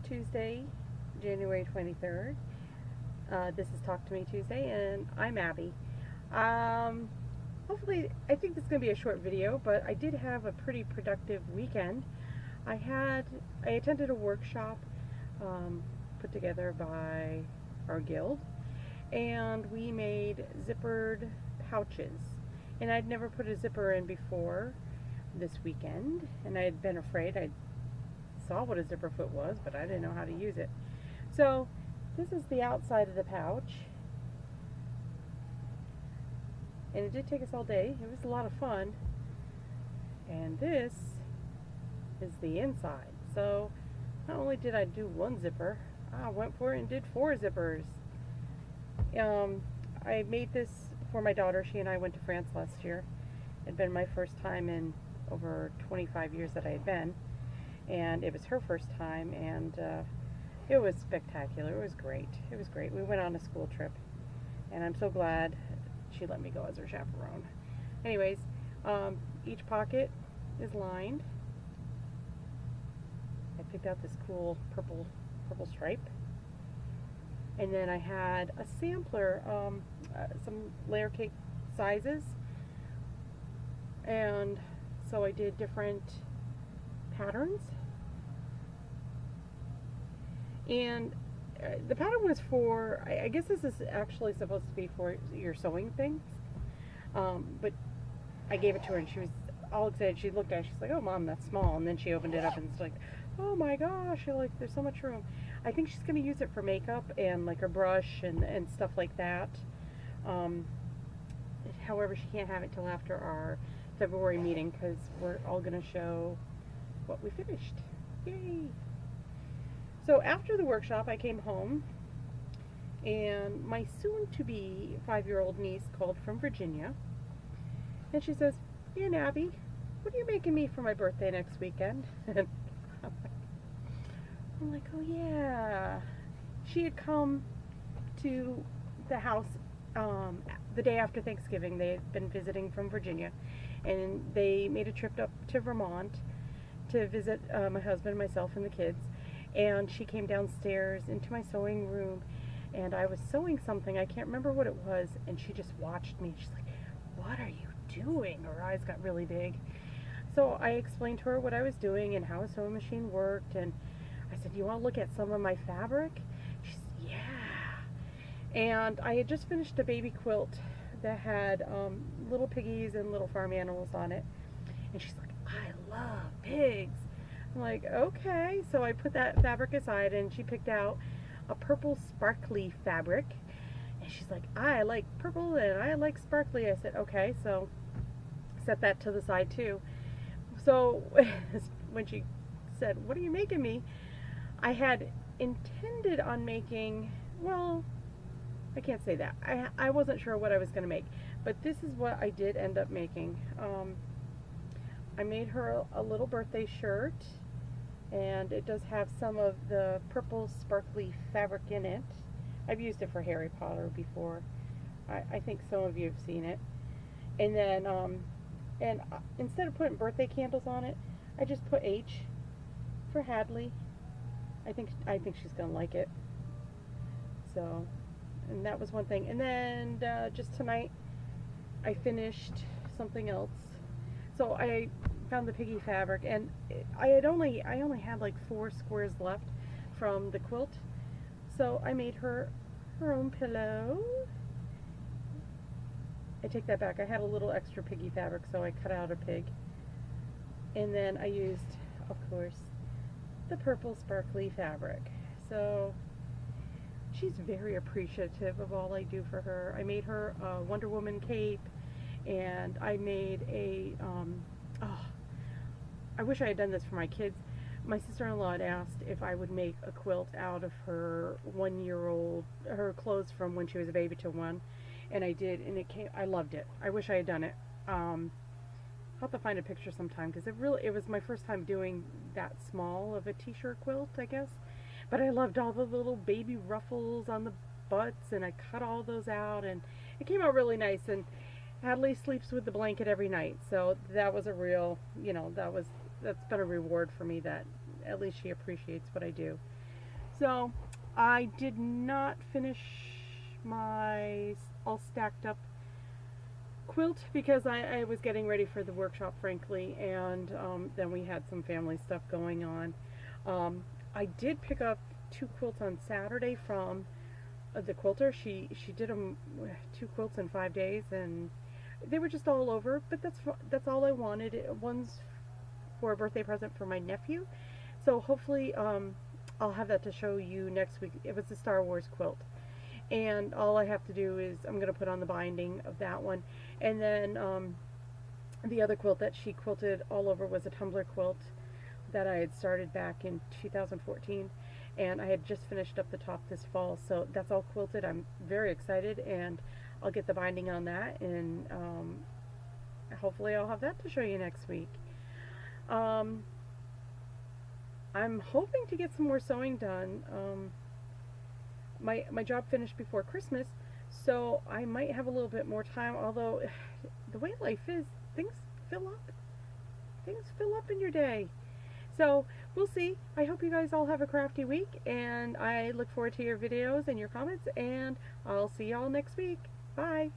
Tuesday, January 23rd. This is Talk to Me Tuesday, and I'm Abby. Um, Hopefully, I think this is going to be a short video, but I did have a pretty productive weekend. I attended a workshop put together by our guild, and we made zippered pouches. And I'd never put a zipper in before this weekend, and I had been afraid. I saw what a zipper foot was, but I didn't know how to use it. So this is the outside of the pouch, and it did take us all day. It was a lot of fun. And this is the inside. So not only did I do one zipper, I went for it and did 4 zippers. I made this for my daughter. She and I went to France last year. It had been my first time in over 25 years that I had been, and it was her first time, and it was spectacular. It was great. It was great. We went on a school trip, and I'm so glad she let me go as her chaperone. Anyways, each pocket is lined. I picked out this cool purple stripe, and then I had a sampler, some layer cake sizes, and so I did different patterns. And the pattern was for, I guess this is actually supposed to be for your sewing things, but I gave it to her and she was all excited. She looked at it, she's like, "Oh Mom, that's small," and then she opened it up and it's like, "Oh my gosh, you're like, there's so much room." I think she's going to use it for makeup and like a brush and stuff like that. However, she can't have it till after our February meeting because we're all going to show what we finished. Yay! So after the workshop, I came home, and my soon-to-be 5-year-old niece called from Virginia, and she says, "Aunt Abby, what are you making me for my birthday next weekend?" And I'm like, "Oh yeah." She had come to the house the day after Thanksgiving. They had been visiting from Virginia, and they made a trip up to Vermont to visit my husband, myself, and the kids. And she came downstairs into my sewing room, and I was sewing something. I can't remember what it was, and she just watched me. She's like, "What are you doing?" Her eyes got really big. So I explained to her what I was doing and how a sewing machine worked, and I said, "You want to look at some of my fabric?" She said, "Yeah." And I had just finished a baby quilt that had little piggies and little farm animals on it, and she's like, "I love pigs." I'm like, "Okay." So I put that fabric aside, and she picked out a purple sparkly fabric, and she's like, "I like purple and I like sparkly." I said, "Okay." So set that to the side too. So when she said, "What are you making me?" I had intended on making, well, I can't say that. I wasn't sure what I was going to make, but this is what I did end up making. I made her a little birthday shirt, and it does have some of the purple sparkly fabric in it. I've used it for Harry Potter before. I think some of you have seen it. And then, instead of putting birthday candles on it, I just put H for Hadley. I think she's gonna like it. So, and that was one thing. And then just tonight, I finished something else. So I found the piggy fabric, and I only had like 4 squares left from the quilt, so I made her own pillow. I take that back. I had a little extra piggy fabric, so I cut out a pig, and then I used, of course, the purple sparkly fabric. So she's very appreciative of all I do for her. I made her a Wonder Woman cape, and I made a I wish I had done this for my kids. My sister-in-law had asked if I would make a quilt out of her 1-year-old, her clothes from when she was a baby to 1, and I did, and it came. I loved it. I wish I had done it. I'll have to find a picture sometime, because it was my first time doing that small of a t-shirt quilt, I guess. But I loved all the little baby ruffles on the butts, and I cut all those out, and it came out really nice. And Hadley sleeps with the blanket every night, so that was a real, that's been a reward for me, that at least she appreciates what I do. So I did not finish my all stacked up quilt because I was getting ready for the workshop, frankly, and then we had some family stuff going on. I did pick up 2 quilts on Saturday from the quilter. She did 2 quilts in 5 days, and they were just all over. But that's all I wanted. One's for a birthday present for my nephew, so hopefully I'll have that to show you next week. It was a Star Wars quilt, and all I have to do is I'm going to put on the binding of that one, and then the other quilt that she quilted all over was a tumbler quilt that I had started back in 2014, and I had just finished up the top this fall, so that's all quilted. I'm very excited, and I'll get the binding on that, and hopefully I'll have that to show you next week. I'm hoping to get some more sewing done. My job finished before Christmas, so I might have a little bit more time, although the way life is, things fill up. Things fill up in your day. So we'll see. I hope you guys all have a crafty week, and I look forward to your videos and your comments, and I'll see y'all next week. Bye.